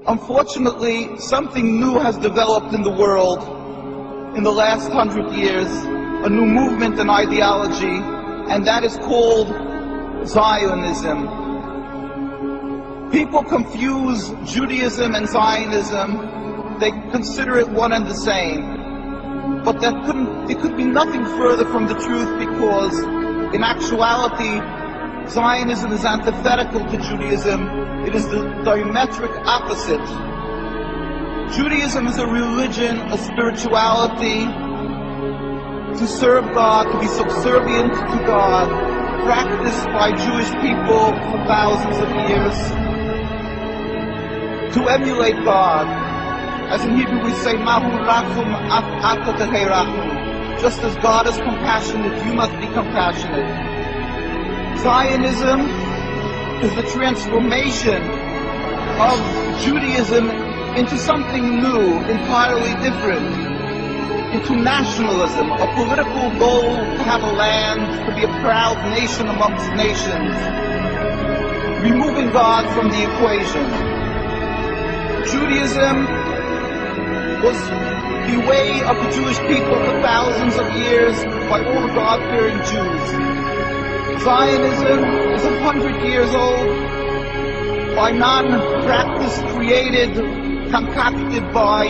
Unfortunately, something new has developed in the world in the last 100 years, a new movement and ideology, and that is called Zionism. People confuse Judaism and Zionism. They consider it one and the same. But it could be nothing further from the truth, because in actuality, Zionism is antithetical to Judaism. It is the diametric opposite. Judaism is a religion, a spirituality, to serve God, to be subservient to God, practiced by Jewish people for thousands of years, to emulate God. As in Hebrew we say, Mahu rachum ata tehei rachum. Just as God is compassionate, you must be compassionate. Zionism is the transformation of Judaism into something new, entirely different, into nationalism, a political goal to have a land, to be a proud nation amongst nations, removing God from the equation. Judaism was the way of the Jewish people for thousands of years by all the God-fearing Jews. Zionism is 100 years old by non-practice created, concocted by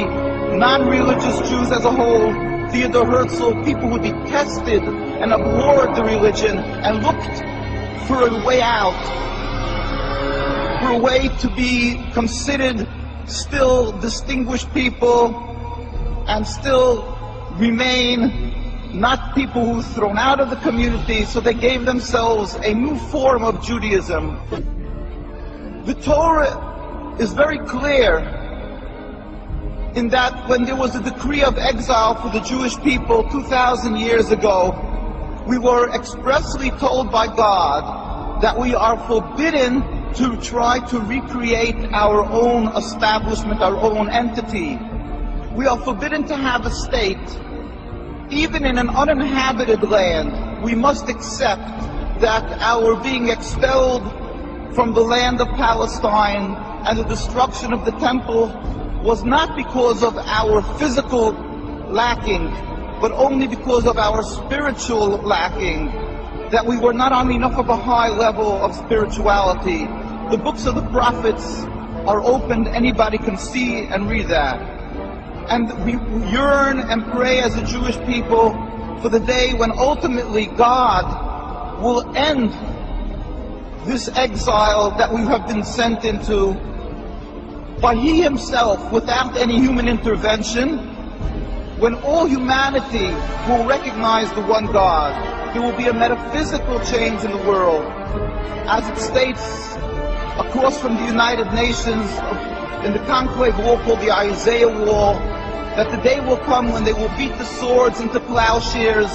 non-religious Jews as a whole. Theodor Herzl, people who detested and abhorred the religion and looked for a way out, for a way to be considered still distinguished people and still remain not people who were thrown out of the community, so they gave themselves a new form of Judaism. The Torah is very clear in that when there was a decree of exile for the Jewish people 2,000 years ago, we were expressly told by God that we are forbidden to try to recreate our own establishment, our own entity. We are forbidden to have a state. Even in an uninhabited land, we must accept that our being expelled from the land of Palestine and the destruction of the temple was not because of our physical lacking, but only because of our spiritual lacking, that we were not on enough of a high level of spirituality. The books of the prophets are open, anybody can see and read that. And we yearn and pray as a Jewish people for the day when ultimately God will end this exile that we have been sent into by He Himself, without any human intervention, when all humanity will recognize the one God. There will be a metaphysical change in the world. As it states across from the United Nations, in the conclave wall called the Isaiah Wall, that the day will come when they will beat the swords into plowshares.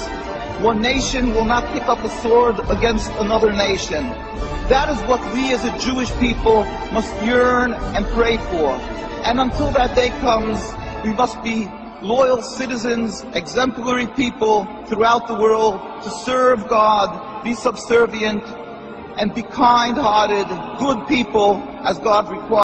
One nation will not pick up a sword against another nation. That is what we as a Jewish people must yearn and pray for. And until that day comes, we must be loyal citizens, exemplary people throughout the world to serve God, be subservient, and be kind-hearted, good people as God requires.